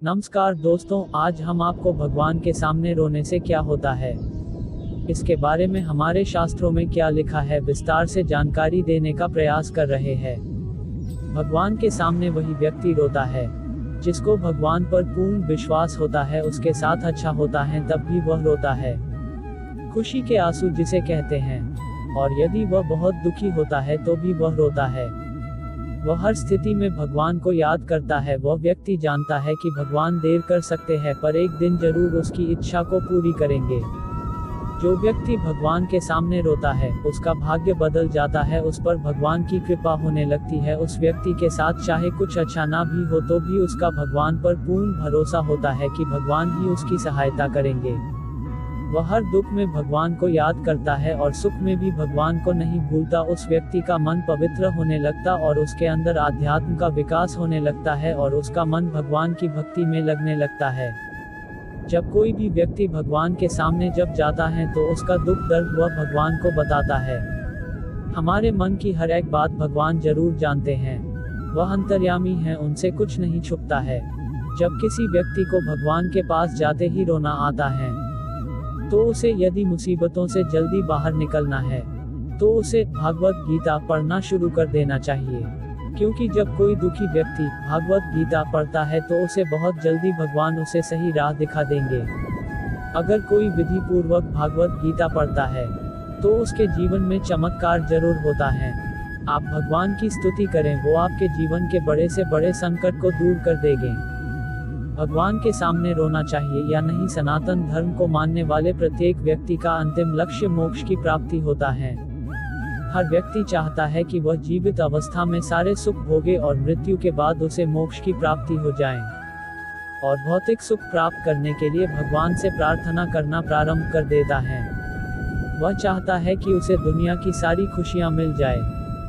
नमस्कार दोस्तों, आज हम आपको भगवान के सामने रोने से क्या होता है, इसके बारे में हमारे शास्त्रों में क्या लिखा है, विस्तार से जानकारी देने का प्रयास कर रहे हैं। भगवान के सामने वही व्यक्ति रोता है जिसको भगवान पर पूर्ण विश्वास होता है, उसके साथ अच्छा होता है तब भी वह रोता है। खुशी के आंसू जिसे कहते हैं, और यदि वह बहुत दुखी होता है तो भी वह रोता है। वह हर स्थिति में भगवान को याद करता है। वह व्यक्ति जानता है कि भगवान देर कर सकते हैं पर एक दिन जरूर उसकी इच्छा को पूरी करेंगे। जो व्यक्ति भगवान के सामने रोता है उसका भाग्य बदल जाता है, उस पर भगवान की कृपा होने लगती है। उस व्यक्ति के साथ चाहे कुछ अच्छा ना भी हो तो भी उसका भगवान पर पूर्ण भरोसा होता है कि भगवान ही उसकी सहायता करेंगे। वह हर दुख में भगवान को याद करता है और सुख में भी भगवान को नहीं भूलता। उस व्यक्ति का मन पवित्र होने लगता और उसके अंदर आध्यात्म का विकास होने लगता है और उसका मन भगवान की भक्ति में लगने लगता है। जब कोई भी व्यक्ति भगवान के सामने जब जाता है तो उसका दुख दर्द वह भगवान को बताता है। हमारे मन की हर एक बात भगवान जरूर जानते हैं। वह अंतर्यामी है, उनसे कुछ नहीं छुपता है। जब किसी व्यक्ति को भगवान के पास जाते ही रोना आता है तो उसे यदि मुसीबतों से जल्दी बाहर निकलना है तो उसे भागवत गीता पढ़ना शुरू कर देना चाहिए, क्योंकि जब कोई दुखी व्यक्ति भागवत गीता पढ़ता है तो उसे बहुत जल्दी भगवान उसे सही राह दिखा देंगे। अगर कोई विधि पूर्वक भागवत गीता पढ़ता है तो उसके जीवन में चमत्कार जरूर होता है। आप भगवान की स्तुति करें, वो आपके जीवन के बड़े से बड़े संकट को दूर कर देंगे। भगवान के सामने रोना चाहिए या नहीं? सनातन धर्म को मानने वाले प्रत्येक व्यक्ति का अंतिम लक्ष्य मोक्ष की प्राप्ति होता है। हर व्यक्ति चाहता है कि वह जीवित अवस्था में सारे सुख भोगे और मृत्यु के बाद उसे मोक्ष की प्राप्ति हो जाए। और भौतिक सुख प्राप्त करने के लिए भगवान से प्रार्थना करना प्रारंभ कर देता है। वह चाहता है कि उसे दुनिया की सारी खुशियां मिल जाए,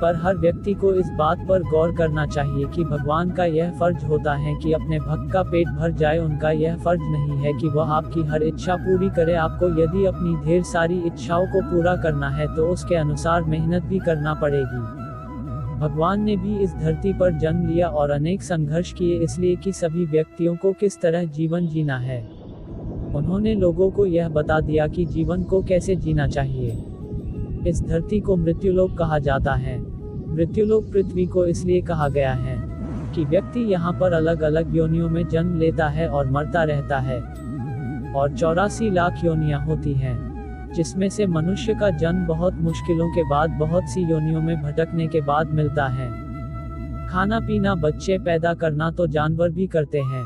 पर हर व्यक्ति को इस बात पर गौर करना चाहिए कि भगवान का यह फर्ज होता है कि अपने भक्त का पेट भर जाए। उनका यह फर्ज नहीं है कि वह आपकी हर इच्छा पूरी करे। आपको यदि अपनी ढेर सारी इच्छाओं को पूरा करना है तो उसके अनुसार मेहनत भी करना पड़ेगी। भगवान ने भी इस धरती पर जन्म लिया और अनेक संघर्ष किए, इसलिए कि सभी व्यक्तियों को किस तरह जीवन जीना है। उन्होंने लोगों को यह बता दिया कि जीवन को कैसे जीना चाहिए। इस धरती को मृत्युलोक कहा जाता है। मृत्युलोक पृथ्वी को इसलिए कहा गया है कि व्यक्ति यहाँ पर अलग अलग योनियों में जन्म लेता है और मरता रहता है। और 84 लाख योनियां होती हैं, जिसमें से मनुष्य का जन्म बहुत मुश्किलों के बाद बहुत सी योनियों में भटकने के बाद मिलता है। खाना पीना, बच्चे पैदा करना तो जानवर भी करते हैं,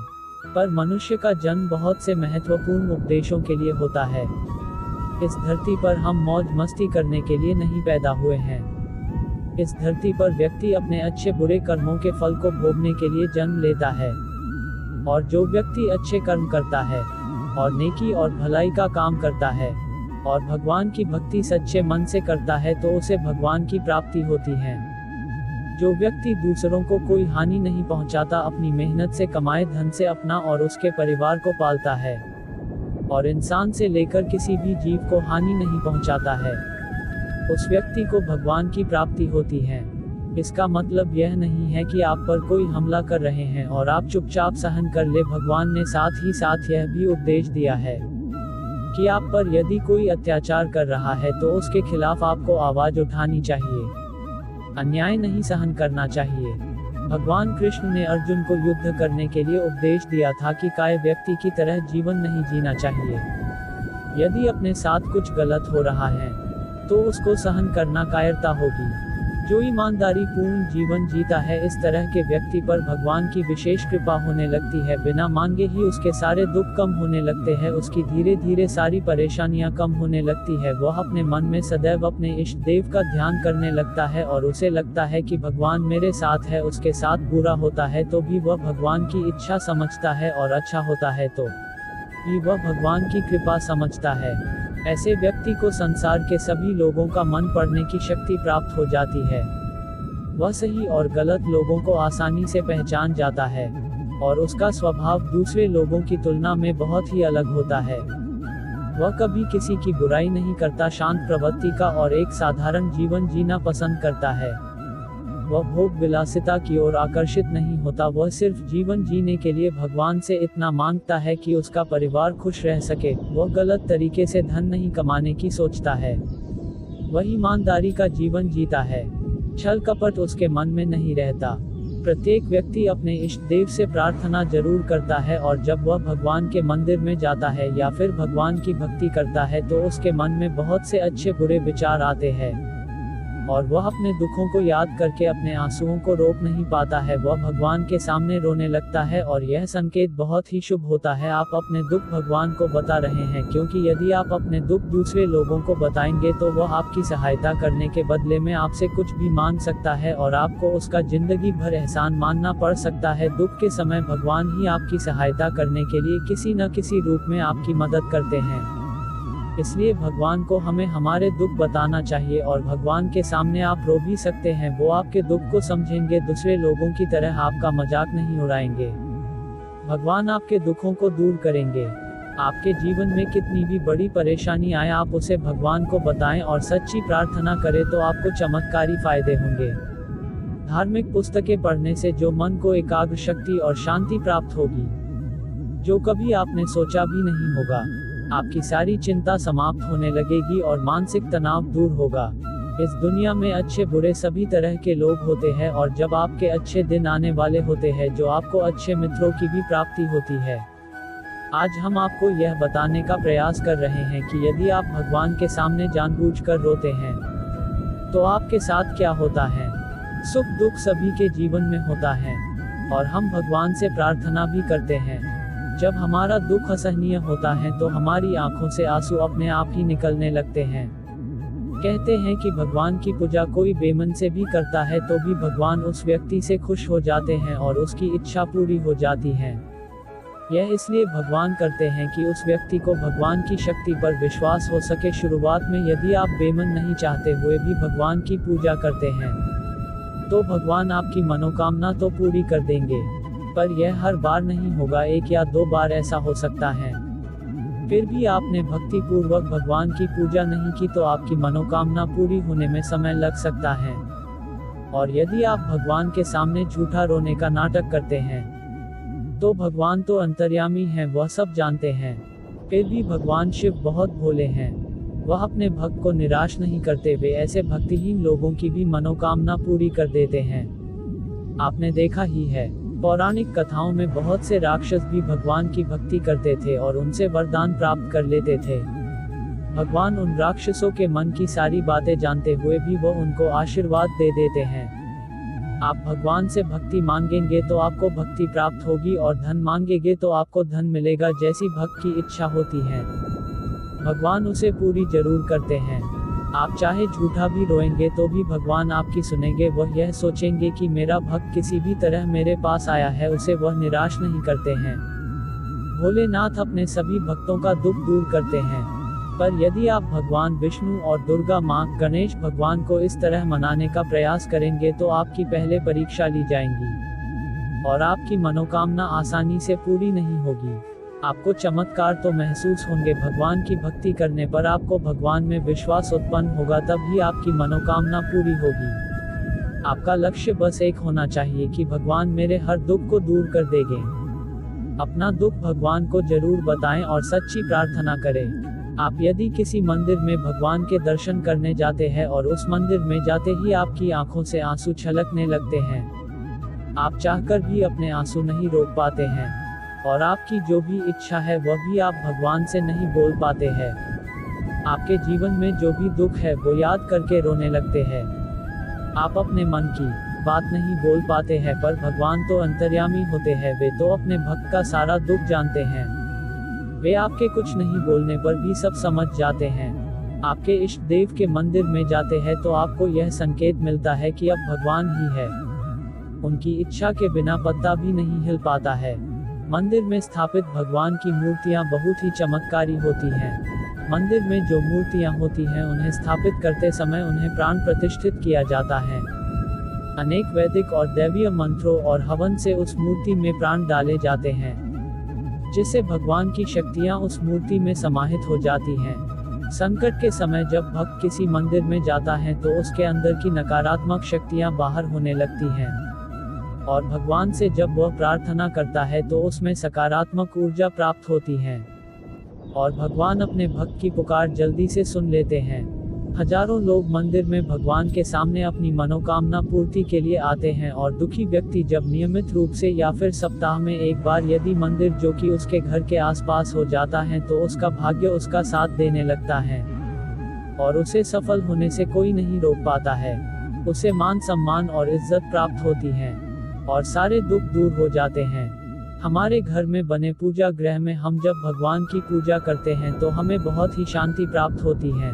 पर मनुष्य का जन्म बहुत से महत्वपूर्ण उपदेशों के लिए होता है। इस धरती पर हम मौज मस्ती करने के लिए नहीं पैदा हुए हैं। इस धरती पर व्यक्ति अपने अच्छे बुरे कर्मों के फल को भोगने के लिए जन्म लेता है। और जो व्यक्ति अच्छे कर्म करता है और नेकी और भलाई का काम करता है और भगवान की भक्ति सच्चे मन से करता है तो उसे भगवान की प्राप्ति होती है। जो व्यक्ति दूसरों को कोई हानि नहीं पहुंचाता, अपनी मेहनत से कमाए धन से अपना और उसके परिवार को पालता है और इंसान से लेकर किसी भी जीव को हानि नहीं पहुंचाता है, उस व्यक्ति को भगवान की प्राप्ति होती है। इसका मतलब यह नहीं है कि आप पर कोई हमला कर रहे हैं और आप चुपचाप सहन कर ले। भगवान ने साथ ही साथ यह भी उपदेश दिया है कि आप पर यदि कोई अत्याचार कर रहा है तो उसके खिलाफ आपको आवाज उठानी चाहिए, अन्याय नहीं सहन करना चाहिए। भगवान कृष्ण ने अर्जुन को युद्ध करने के लिए उपदेश दिया था कि काय व्यक्ति की तरह जीवन नहीं जीना चाहिए। यदि अपने साथ कुछ गलत हो रहा है तो उसको सहन करना कायरता होगी। जो ईमानदारी पूर्ण जीवन जीता है, इस तरह के व्यक्ति पर भगवान की विशेष कृपा होने लगती है। बिना मांगे ही उसके सारे दुख कम होने लगते हैं, उसकी धीरे धीरे सारी परेशानियां कम होने लगती है। वह अपने मन में सदैव अपने इष्ट देव का ध्यान करने लगता है और उसे लगता है कि भगवान मेरे साथ है। उसके साथ बुरा होता है तो भी वह भगवान की इच्छा समझता है और अच्छा होता है तो भी वह भगवान की कृपा समझता है। ऐसे व्यक्ति को संसार के सभी लोगों का मन पढ़ने की शक्ति प्राप्त हो जाती है। वह सही और गलत लोगों को आसानी से पहचान जाता है और उसका स्वभाव दूसरे लोगों की तुलना में बहुत ही अलग होता है। वह कभी किसी की बुराई नहीं करता, शांत प्रवृत्ति का और एक साधारण जीवन जीना पसंद करता है। वह भोग विलासिता की ओर आकर्षित नहीं होता, वह सिर्फ जीवन जीने के लिए भगवान से इतना मांगता है कि उसका परिवार खुश रह सके। वह गलत तरीके से धन नहीं कमाने की सोचता है, वह ईमानदारी का जीवन जीता है, छल कपट उसके मन में नहीं रहता। प्रत्येक व्यक्ति अपने इष्ट देव से प्रार्थना जरूर करता है, और जब वह भगवान के मंदिर में जाता है या फिर भगवान की भक्ति करता है तो उसके मन में बहुत से अच्छे बुरे विचार आते हैं, और वह अपने दुखों को याद करके अपने आंसुओं को रोक नहीं पाता है। वह भगवान के सामने रोने लगता है, और यह संकेत बहुत ही शुभ होता है। आप अपने दुख भगवान को बता रहे हैं, क्योंकि यदि आप अपने दुख दूसरे लोगों को बताएंगे तो वह आपकी सहायता करने के बदले में आपसे कुछ भी मांग सकता है, और आपको उसका जिंदगी भर एहसान मानना पड़ सकता है। दुख के समय भगवान ही आपकी सहायता करने के लिए किसी न किसी रूप में आपकी मदद करते हैं। इसलिए भगवान को हमें हमारे दुख बताना चाहिए, और भगवान के सामने आप रो भी सकते हैं। वो आपके दुख को समझेंगे, दूसरे लोगों की तरह आपका मजाक नहीं उड़ाएंगे। भगवान आपके दुखों को दूर करेंगे। आपके जीवन में कितनी भी बड़ी परेशानी आए, आप उसे भगवान को बताएं और सच्ची प्रार्थना करें तो आपको चमत्कारी फायदे होंगे। धार्मिक पुस्तकें पढ़ने से जो मन को एकाग्र शक्ति और शांति प्राप्त होगी, जो कभी आपने सोचा भी नहीं होगा। आपकी सारी चिंता समाप्त होने लगेगी और मानसिक तनाव दूर होगा। इस दुनिया में अच्छे बुरे सभी तरह के लोग होते हैं, और जब आपके अच्छे दिन आने वाले होते हैं जो आपको अच्छे मित्रों की भी प्राप्ति होती है। आज हम आपको यह बताने का प्रयास कर रहे हैं कि यदि आप भगवान के सामने जानबूझकर रोते हैं तो आपके साथ क्या होता है। सुख दुख सभी के जीवन में होता है, और हम भगवान से प्रार्थना भी करते हैं। जब हमारा दुख असहनीय होता है तो हमारी आंखों से आंसू अपने आप ही निकलने लगते हैं। कहते हैं कि भगवान की पूजा कोई बेमन से भी करता है तो भी भगवान उस व्यक्ति से खुश हो जाते हैं और उसकी इच्छा पूरी हो जाती है। यह इसलिए भगवान करते हैं कि उस व्यक्ति को भगवान की शक्ति पर विश्वास हो सके। शुरुआत में यदि आप बेमन नहीं चाहते हुए भी भगवान की पूजा करते हैं तो भगवान आपकी मनोकामना तो पूरी कर देंगे, पर यह हर बार नहीं होगा। 1 या 2 बार ऐसा हो सकता है। फिर भी आपने भक्ति पूर्वक भगवान की पूजा नहीं की तो आपकी मनोकामना पूरी होने में समय लग सकता है। और यदि आप भगवान के सामने झूठा रोने का नाटक करते हैं तो भगवान तो अंतर्यामी हैं, वह सब जानते हैं। फिर भी भगवान शिव बहुत भोले हैं, वह अपने भक्त को निराश नहीं करते। वे ऐसे भक्तिहीन लोगों की भी मनोकामना पूरी कर देते हैं। आपने देखा ही है, पौराणिक कथाओं में बहुत से राक्षस भी भगवान की भक्ति करते थे और उनसे वरदान प्राप्त कर लेते थे। भगवान उन राक्षसों के मन की सारी बातें जानते हुए भी वो उनको आशीर्वाद दे देते हैं। आप भगवान से भक्ति मांगेंगे तो आपको भक्ति प्राप्त होगी, और धन मांगेंगे तो आपको धन मिलेगा। जैसी भक्त की इच्छा होती है भगवान उसे पूरी जरूर करते हैं। आप चाहे झूठा भी रोएंगे तो भी भगवान आपकी सुनेंगे। वह यह सोचेंगे कि मेरा भक्त किसी भी तरह मेरे पास आया है, उसे वह निराश नहीं करते हैं। भोलेनाथ अपने सभी भक्तों का दुख दूर करते हैं। पर यदि आप भगवान विष्णु और दुर्गा माँ गणेश भगवान को इस तरह मनाने का प्रयास करेंगे तो आपकी पहले परीक्षा ली जाएंगी और आपकी मनोकामना आसानी से पूरी नहीं होगी। आपको चमत्कार तो महसूस होंगे। भगवान की भक्ति करने पर आपको भगवान में विश्वास उत्पन्न होगा, तभी आपकी मनोकामना पूरी होगी। आपका लक्ष्य बस एक होना चाहिए कि भगवान मेरे हर दुख को दूर कर देंगे। अपना दुख भगवान को जरूर बताएं और सच्ची प्रार्थना करें। आप यदि किसी मंदिर में भगवान के दर्शन करने जाते हैं और उस मंदिर में जाते ही आपकी आंखों से आंसू छलकने लगते हैं, आप चाहकर भी अपने आंसू नहीं रोक पाते हैं, और आपकी जो भी इच्छा है वह भी आप भगवान से नहीं बोल पाते हैं। आपके जीवन में जो भी दुख है वो याद करके रोने लगते हैं। आप अपने मन की बात नहीं बोल पाते हैं, पर भगवान तो अंतर्यामी होते हैं। वे तो अपने भक्त का सारा दुख जानते हैं। वे आपके कुछ नहीं बोलने पर भी सब समझ जाते हैं। आपके इष्ट देव के मंदिर में जाते हैं तो आपको यह संकेत मिलता है कि अब भगवान ही है। उनकी इच्छा के बिना पत्ता भी नहीं हिल पाता है। मंदिर में स्थापित भगवान की मूर्तियां बहुत ही चमत्कारी होती हैं। मंदिर में जो मूर्तियां होती हैं उन्हें स्थापित करते समय उन्हें प्राण प्रतिष्ठित किया जाता है। अनेक वैदिक और दैवीय मंत्रों और हवन से उस मूर्ति में प्राण डाले जाते हैं, जिससे भगवान की शक्तियां उस मूर्ति में समाहित हो जाती हैं। संकट के समय जब भक्त किसी मंदिर में जाता है तो उसके अंदर की नकारात्मक शक्तियां बाहर होने लगती हैं, और भगवान से जब वह प्रार्थना करता है तो उसमें सकारात्मक ऊर्जा प्राप्त होती है, और भगवान अपने भक्त की पुकार जल्दी से सुन लेते हैं। हजारों लोग मंदिर में भगवान के सामने अपनी मनोकामना पूर्ति के लिए आते हैं, और दुखी व्यक्ति जब नियमित रूप से या फिर सप्ताह में एक बार यदि मंदिर जो कि उसके घर के आसपास हो जाता है तो उसका भाग्य उसका साथ देने लगता है, और उसे सफल होने से कोई नहीं रोक पाता है। उसे मान सम्मान और इज्जत प्राप्त होती है, और सारे दुख दूर हो जाते हैं। हमारे घर में बने पूजा गृह में हम जब भगवान की पूजा करते हैं तो हमें बहुत ही शांति प्राप्त होती है,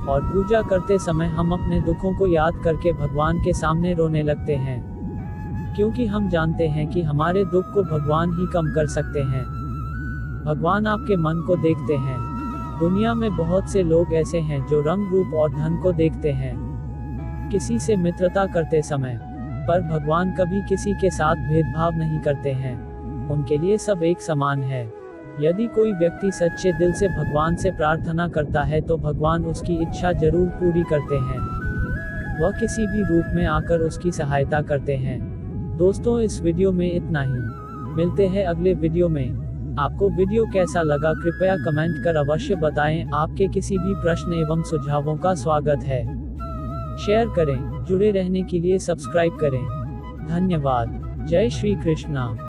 और पूजा करते समय हम अपने दुखों को याद करके भगवान के सामने रोने लगते हैं, क्योंकि हम जानते हैं कि हमारे दुख को भगवान ही कम कर सकते हैं। भगवान आपके मन को देखते हैं। दुनिया में बहुत से लोग ऐसे हैं जो रंग रूप और धन को देखते हैं, किसी से मित्रता करते समय, पर भगवान कभी किसी के साथ भेदभाव नहीं करते हैं। उनके लिए सब एक समान है। यदि कोई व्यक्ति सच्चे दिल से भगवान से प्रार्थना करता है तो भगवान उसकी इच्छा जरूर पूरी करते हैं। वह किसी भी रूप में आकर उसकी सहायता करते हैं। दोस्तों, इस वीडियो में इतना ही। मिलते हैं अगले वीडियो में। आपको वीडियो कैसा लगा कृपया कमेंट कर अवश्य बताएं। आपके किसी भी प्रश्न एवं सुझावों का स्वागत है। शेयर करें। जुड़े रहने के लिए सब्सक्राइब करें। धन्यवाद। जय श्री कृष्णा।